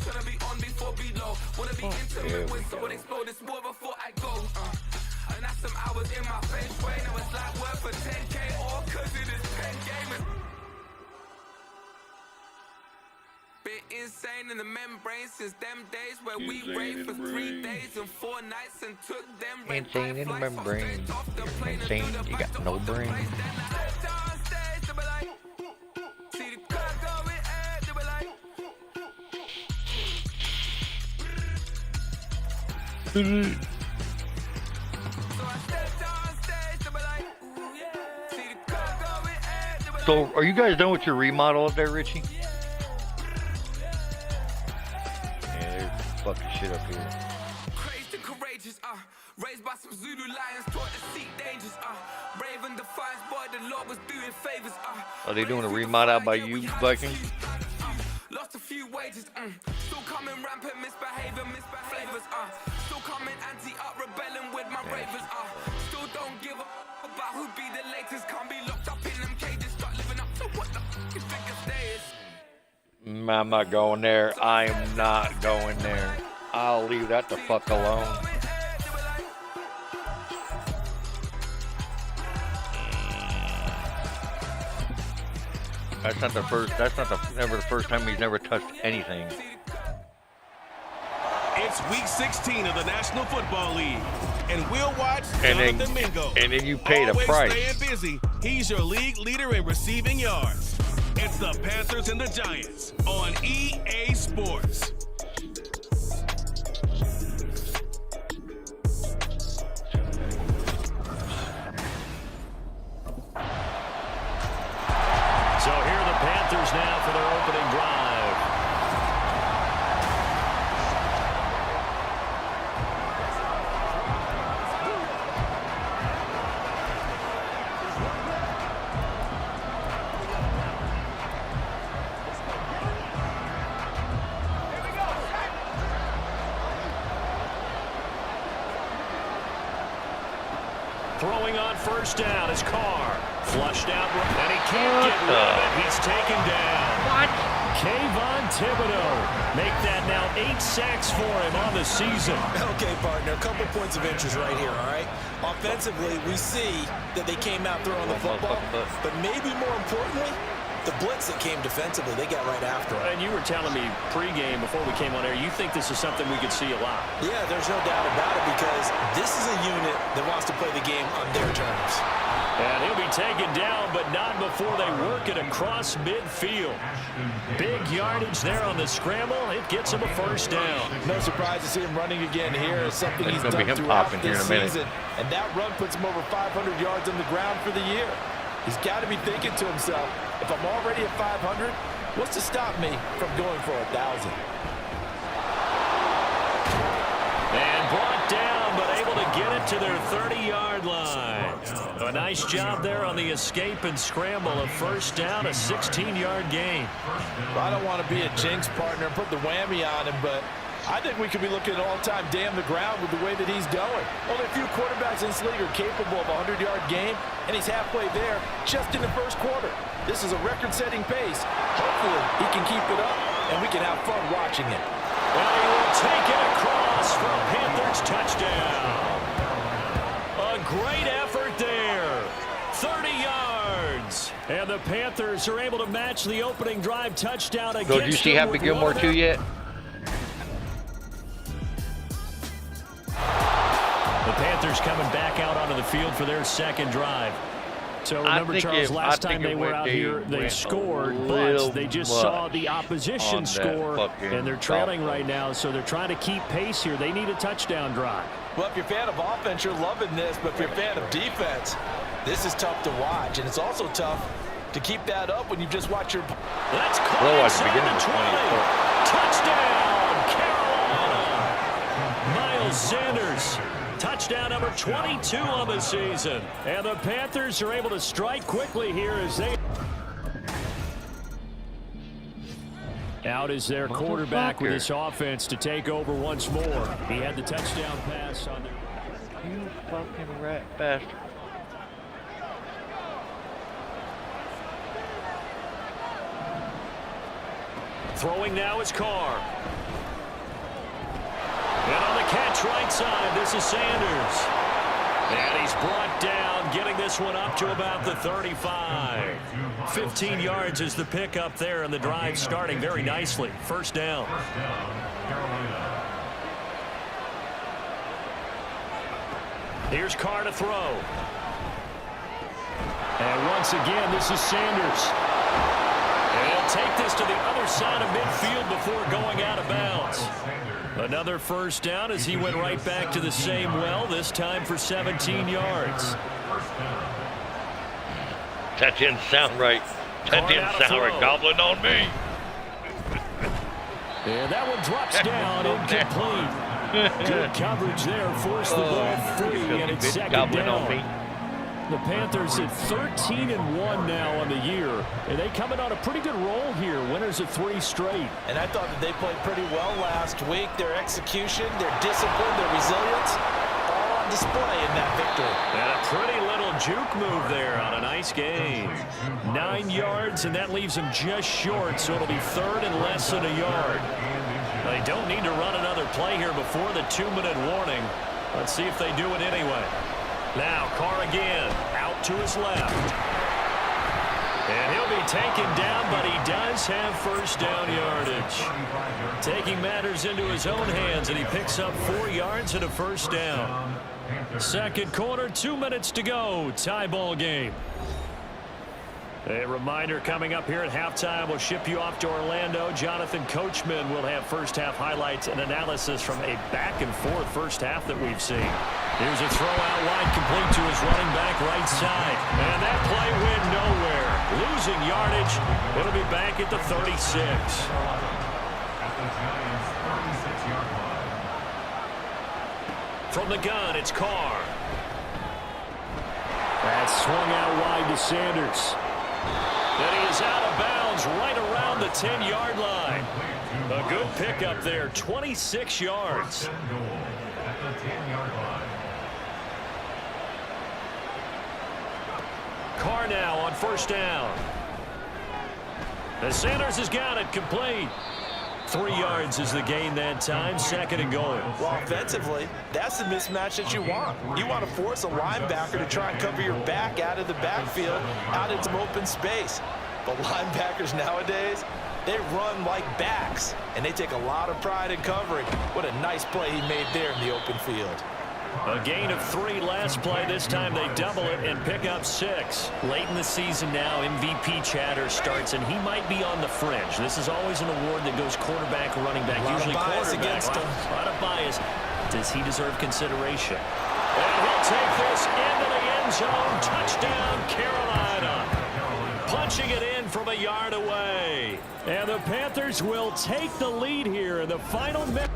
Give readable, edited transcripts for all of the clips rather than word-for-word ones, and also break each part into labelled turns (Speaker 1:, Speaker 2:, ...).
Speaker 1: Gonna be on before below. Wanna be intimate with someone explode this more before I go. And that's some hours in my face way. Now it's like worth for 10K all cause it is 10 gamers. Bit insane in the membrane since them days where we raved for 3 days and 4 nights and took them
Speaker 2: insane in the membrane. Insane, you got no brain. So, are you guys done with your remodel up there, Richie? Yeah, there's fucking shit up here.
Speaker 1: Crazed and courageous, raised by some Zulu lions, taught to seek dangers, brave and defiant, boy, the Lord was doing favors,
Speaker 2: Are they doing a remodel out by you, Viking?
Speaker 1: Lost a few wages, still coming rampant, misbehavior, flavors, still coming anti-up, rebelling with my ravers, still don't give up about who be the latest, can't be locked up in them cages, start living up to what the f*** you think it stays.
Speaker 2: I'm not going there. I am not going there. I'll leave that the fuck alone. That's not the first. That's not never the first time he's never touched anything.
Speaker 3: It's week 16 of the National Football League, and we'll watch Jonathan Mingo.
Speaker 2: And then you pay the price.
Speaker 3: Staying busy. He's your league leader in receiving yards. It's the Panthers and the Giants on EA Sports.
Speaker 4: So here are the Panthers now for their opening drive. Throwing on first down is Carr. Flushed out, and he can't get rid of it. He's taken down.
Speaker 2: What?
Speaker 4: Kayvon Thibodeau. Make that now 8 sacks for him on the season.
Speaker 5: Okay, partner, a couple points of interest right here, all right? Offensively, we see that they came out throwing the football, but maybe more importantly, the blitz that came defensively, they got right after it.
Speaker 4: And you were telling me pregame before we came on air, you think this is something we could see a lot.
Speaker 5: Yeah, there's no doubt about it because this is a unit that wants to play the game on their terms.
Speaker 4: And he'll be taken down, but not before they work it across midfield. Big yardage there on the scramble. It gets him a first down.
Speaker 6: No surprise to see him running again here. It's something he's done throughout this season. And that run puts him over 500 yards on the ground for the year. He's got to be thinking to himself, if I'm already at 500, what's to stop me from going for 1,000?
Speaker 4: And brought down, but able to get it to their 30-yard line. A nice job there on the escape and scramble. A first down, a 16-yard gain.
Speaker 6: Well, I don't want to be a jinx partner and put the whammy on him, but I think we could be looking at all-time damn the ground with the way that he's going. Only a few quarterbacks in this league are capable of a 100-yard game, and he's halfway there just in the first quarter. This is a record-setting pace. Hopefully, he can keep it up, and we can have fun watching it.
Speaker 4: And he will take it across for a Panthers touchdown. A great effort there. 30 yards. And the Panthers are able to match the opening drive touchdown against
Speaker 2: So, did you see Happy Gilmore 2 yet?
Speaker 4: The Panthers coming back out onto the field for their second drive. So remember, Charles, last time they were out here, they scored, but they just saw the opposition score, and they're trailing right now, so they're trying to keep pace here. They need a touchdown drive.
Speaker 6: Well, if you're a fan of offense, you're loving this, but if you're a fan of defense, this is tough to watch, and it's also tough to keep that up when you just watch your...
Speaker 4: That's caught inside the 20. Touchdown, Carolina! Miles Sanders. Touchdown number 22 on the season. And the Panthers are able to strike quickly here as they... Out is their quarterback with this offense to take over once more. He had the touchdown pass on their...
Speaker 2: You fucking rat bastard.
Speaker 4: Throwing now is Carr. Blitz right side. This is Sanders. And he's brought down, getting this one up to about the 35. 15 yards is the pickup there, and the drive starting very nicely. First down. Here's Carr to throw. And once again, this is Sanders. And he'll take this to the other side of midfield before going out of bounds. Another first down as he went right back to the same well, this time for 17 yards.
Speaker 2: That didn't sound right. That didn't sound right. Gobbling on me.
Speaker 4: And that one drops down, incomplete. Good coverage there, forced the ball free, and it's second down. The Panthers at 13-1 now on the year, and they coming on a pretty good roll here. Winners of 3 straight.
Speaker 5: And I thought that they played pretty well last week. Their execution, their discipline, their resilience, all on display in that victory.
Speaker 4: And a pretty little juke move there on a nice game. 9 yards, and that leaves them just short, so it'll be third and less than a yard. They don't need to run another play here before the 2-minute warning. Let's see if they do it anyway. Now Carr again, out to his left. And he'll be taken down, but he does have first down yardage. Taking matters into his own hands, and he picks up 4 yards and a first down. Second quarter, 2 minutes to go. Tie ball game. A reminder coming up here at halftime. We'll ship you off to Orlando. Jonathan Coachman will have first half highlights and analysis from a back-and-forth first half that we've seen. Here's a throw out wide, complete to his running back right side. And that play went nowhere. Losing yardage. It'll be back at the 36. From the gun, it's Carr. That swung out wide to Sanders. And he is out of bounds right around the 10-yard line. A good pickup there, 26 yards. Carr now on first down. And Sanders has got it complete. 3 yards is the gain that time, second and goal.
Speaker 5: Well, offensively, that's the mismatch that you want. You want to force a linebacker to try and cover your back out of the backfield, out in some open space. But linebackers nowadays, they run like backs, and they take a lot of pride in covering. What a nice play he made there in the open field.
Speaker 4: A gain of 3 last play. This time they double it and pick up 6. Late in the season now, MVP chatter starts, and he might be on the fringe. This is always an award that goes quarterback, running back, usually quarterback. A lot of bias. Does he deserve consideration? And he'll take this into the end zone. Touchdown, Carolina. Punching it in from a yard away. And the Panthers will take the lead here in the final minute.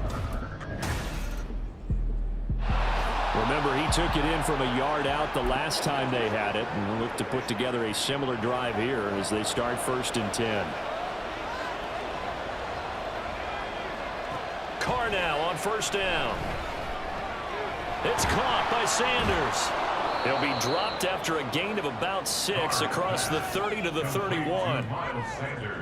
Speaker 4: Remember, he took it in from a yard out the last time they had it, and we'll look to put together a similar drive here as they start first and 10. Carr now on first down. It's caught by Sanders. He'll be dropped after a gain of about 6 across the 30 to the 31.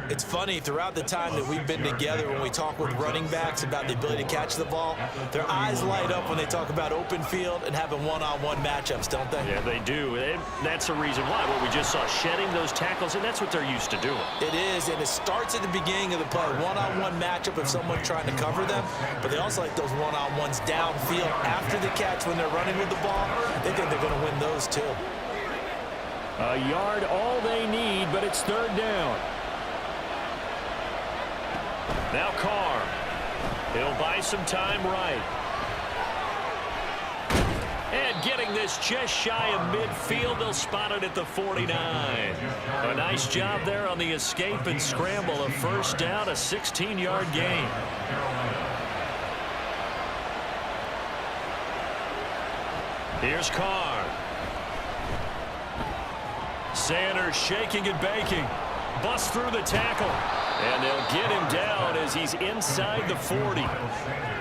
Speaker 5: It's funny, throughout the time that we've been together, when we talk with running backs about the ability to catch the ball, their eyes light up when they talk about open field and having one-on-one matchups, don't they?
Speaker 4: Yeah, they do. And that's the reason why. What we just saw, shedding those tackles, and that's what they're used to doing.
Speaker 5: It is, and it starts at the beginning of the play. One-on-one matchup if someone's trying to cover them, but they also like those one-on-ones downfield after the catch when they're running with the ball. They think they're going to win those too.
Speaker 4: A yard all they need, but it's third down. Now Carr. He'll buy some time right. And getting this just shy of midfield, they'll spot it at the 49. A nice job there on the escape and scramble. A first down, a 16-yard gain. Here's Carr. Sanders shaking and baking. Busts through the tackle. And they'll get him down as he's inside the 40.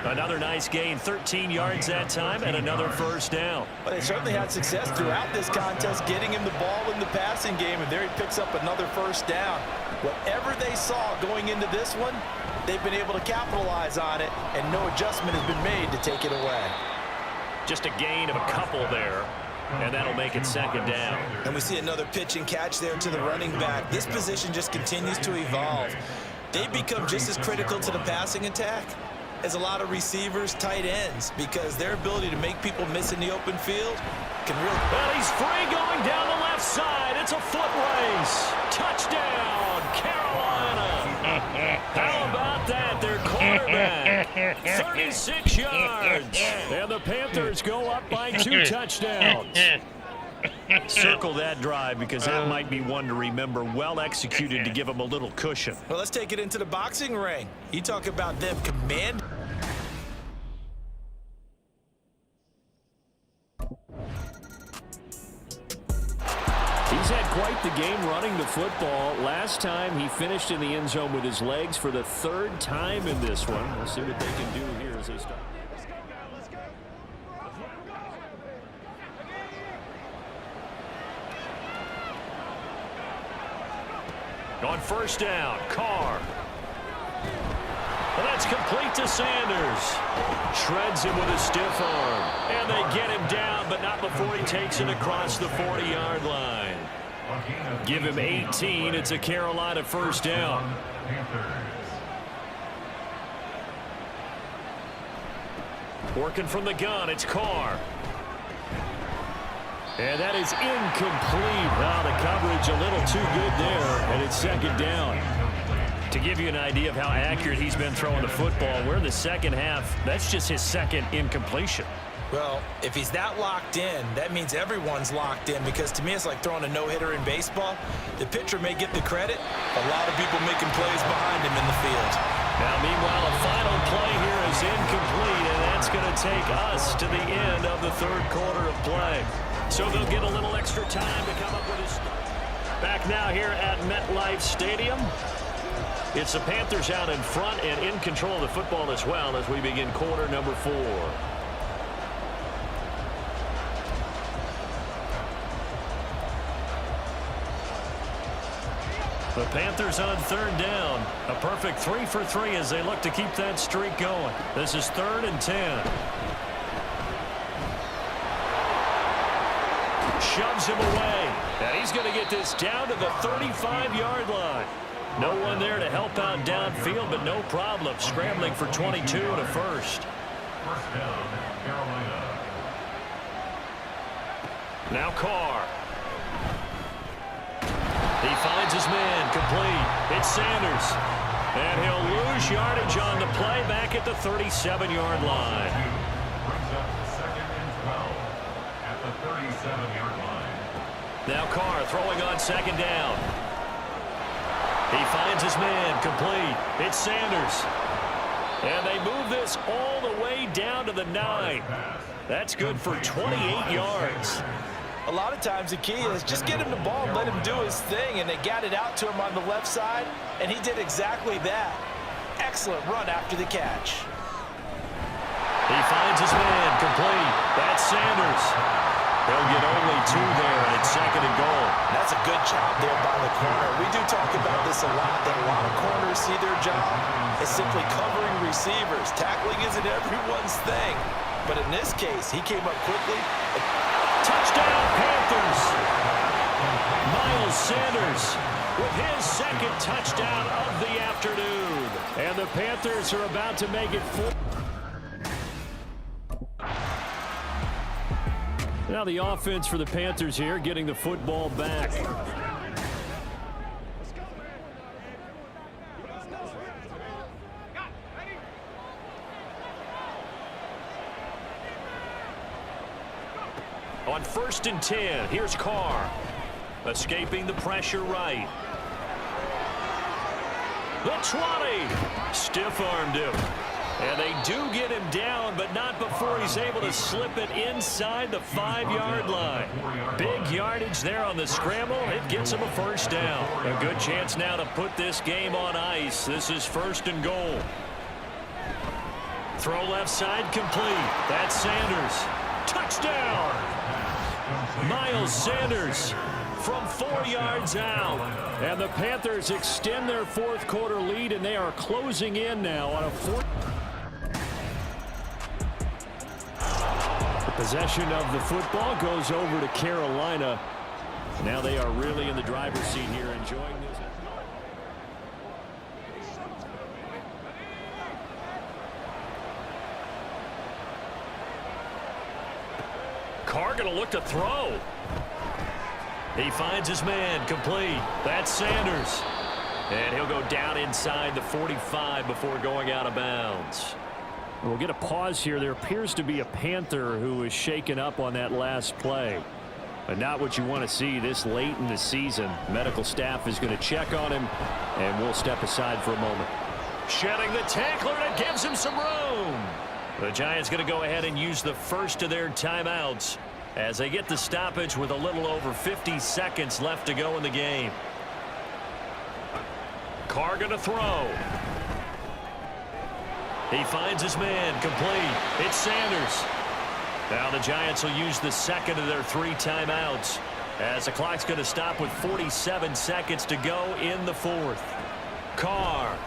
Speaker 4: Another nice gain, 13 yards that time, and another first down.
Speaker 5: But they certainly had success throughout this contest, getting him the ball in the passing game, and there he picks up another first down. Whatever they saw going into this one, they've been able to capitalize on it, and no adjustment has been made to take it away.
Speaker 4: Just a gain of a couple there, and that'll make it second down.
Speaker 5: And we see another pitch and catch there to the running back. This position just continues to evolve. They've become just as critical to the passing attack as a lot of receivers, tight ends, because their ability to make people miss in the open field can really...
Speaker 4: Well, he's free going down the left side. It's a foot race. Touchdown, Carolina. How about that? Their quarterback, 36 yards. And the Panthers go up by 2 touchdowns. Circle that drive because that might be one to remember. Well executed to give them a little cushion.
Speaker 5: Well, let's take it into the boxing ring. You talk about them command.
Speaker 4: He's had quite the game running the football. Last time he finished in the end zone with his legs for the 3rd time in this one. We'll see what they can do here as they start. On first down, Carr. Well, that's complete to Sanders. Shreds him with a stiff arm. And they get him down, but not before he takes it across the 40-yard line. Give him 18. It's a Carolina first down. Working from the gun, it's Carr. And that is incomplete. Wow, the coverage a little too good there, and it's second down. To give you an idea of how accurate he's been throwing the football, we're in the second half. That's just his second incompletion.
Speaker 5: Well, if he's that locked in, that means everyone's locked in, because to me it's like throwing a no-hitter in baseball. The pitcher may get the credit, a lot of people making plays behind him in the field.
Speaker 4: Now, meanwhile, a final play here is incomplete, and that's going to take us to the end of the 3rd quarter of play. So they'll get a little extra time to come up with his... Back now here at MetLife Stadium. It's the Panthers out in front and in control of the football as well as we begin quarter number 4. The Panthers on 3rd down. A perfect 3 for 3 as they look to keep that streak going. This is 3rd and 10. Shoves him away. And he's going to get this down to the 35-yard line. No one there to help out downfield, but no problem. Scrambling for 22 and a first.
Speaker 7: First down, Carolina.
Speaker 4: Now Carr. He finds his man, complete. It's Sanders. And he'll lose yardage on the play back at the 37-yard line.
Speaker 7: Brings up the 2nd and 12 at the 37-yard line.
Speaker 4: Now Carr throwing on 2nd down. He finds his man, complete. It's Sanders. And they move this all the way down to the 9. That's good for 28 yards.
Speaker 5: A lot of times the key is just get him the ball and let him do his thing, and they got it out to him on the left side, and he did exactly that. Excellent run after the catch.
Speaker 4: He finds his man, complete. That's Sanders. They'll get only 2 there, and it's 2nd and goal.
Speaker 5: That's a good job there by the corner. We do talk about this a lot, that a lot of corners see their job as simply covering receivers. Tackling isn't everyone's thing, but in this case, he came up quickly.
Speaker 4: Touchdown, Panthers. Miles Sanders with his 2nd touchdown of the afternoon. And the Panthers are about to make it 4. Now the offense for the Panthers here, getting the football back. On 1st and 10, here's Carr. Escaping the pressure right. The 20. Stiff-armed him. And they do get him down, but not before he's able to slip it inside the 5-yard line. Big yardage there on the scramble. It gets him a first down. A good chance now to put this game on ice. This is 1st and goal. Throw left side complete. That's Sanders. Touchdown! Miles Sanders from 4 yards out. And the Panthers extend their fourth quarter lead, and they are closing in now on a fourth. The possession of the football goes over to Carolina. Now they are really in the driver's seat here, enjoying this. Carr going to look to throw. He finds his man, complete. That's Sanders. And he'll go down inside the 45 before going out of bounds. We'll get a pause here. There appears to be a Panther who is shaken up on that last play. But not what you want to see this late in the season. Medical staff is going to check on him, and we'll step aside for a moment. Shedding the tackler, and it gives him some room. The Giants going to go ahead and use the first of their timeouts as they get the stoppage with a little over 50 seconds left to go in the game. Carr going to throw. He finds his man, complete. It's Sanders. Now the Giants will use the second of their 3 timeouts as the clock's going to stop with 47 seconds to go in the fourth. Carr.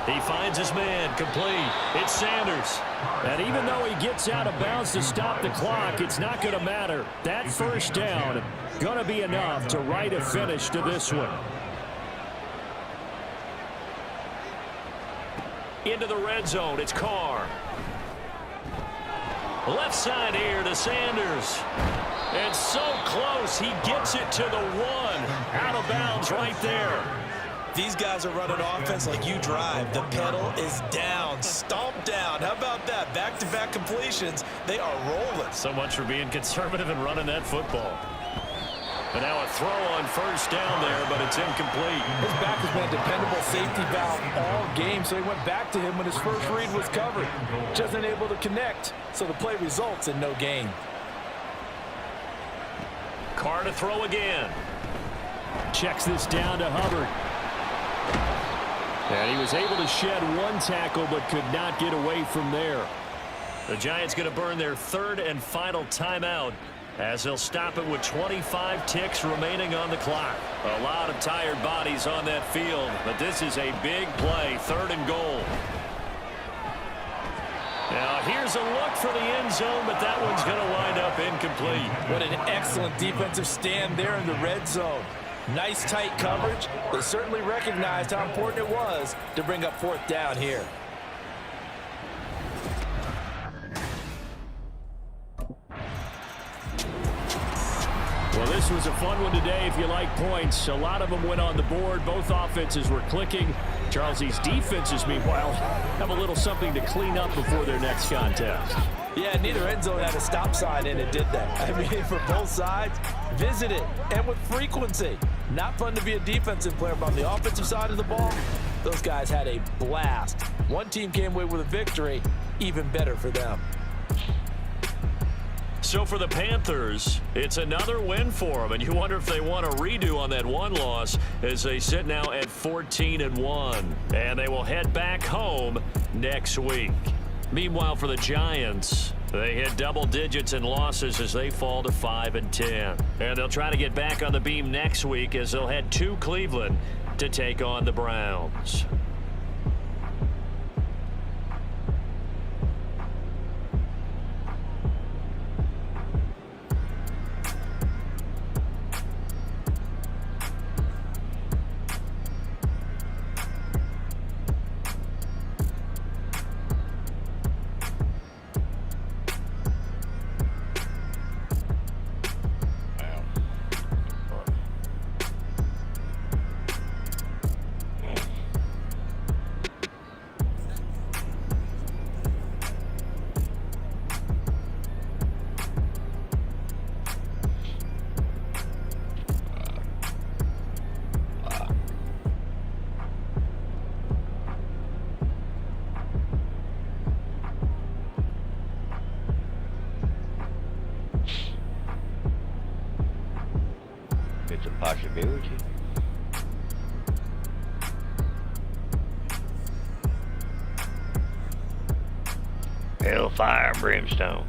Speaker 4: He finds his man, complete. It's Sanders. And even though he gets out of bounds to stop the clock, it's not going to matter. That first down going to be enough to write a finish to this one. Into the red zone, it's Carr. Left side here to Sanders. And so close, he gets it to the 1. Out of bounds right there.
Speaker 5: These guys are running offense like you drive. The pedal is down, stomped down. How about that? Back-to-back completions. They are rolling.
Speaker 4: So much for being conservative and running that football. And now a throw on first down there, but it's incomplete.
Speaker 6: His back has been a dependable safety valve all game, so he went back to him when his first read was covered. Just unable to connect, so the play results in no gain.
Speaker 4: Carr to throw again. Checks this down to Hubbard. And he was able to shed 1 tackle, but could not get away from there. The Giants going to burn their 3rd and final timeout as they'll stop it with 25 ticks remaining on the clock. A lot of tired bodies on that field, but this is a big play, 3rd and goal. Now here's a look for the end zone, but that one's going to wind up incomplete.
Speaker 5: What an excellent defensive stand there in the red zone. Nice tight coverage. They certainly recognized how important it was to bring up 4th down here.
Speaker 4: Well, this was a fun one today if you like points. A lot of them went on the board. Both offenses were clicking. Charles's defenses, meanwhile, have a little something to clean up before their next contest.
Speaker 5: Yeah, neither end zone had a stop sign, and it did that. I mean, for both sides, visit it, and with frequency. Not fun to be a defensive player, but on the offensive side of the ball, those guys had a blast. One team came away with a victory, even better for them.
Speaker 4: So for the Panthers, it's another win for them, and you wonder if they want a redo on that one loss as they sit now at 14-1, and they will head back home next week. Meanwhile, for the Giants, they hit double digits in losses as they fall to 5-10, and they'll try to get back on the beam next week as they'll head to Cleveland to take on the Browns.
Speaker 2: It's a possibility. Hellfire and brimstone.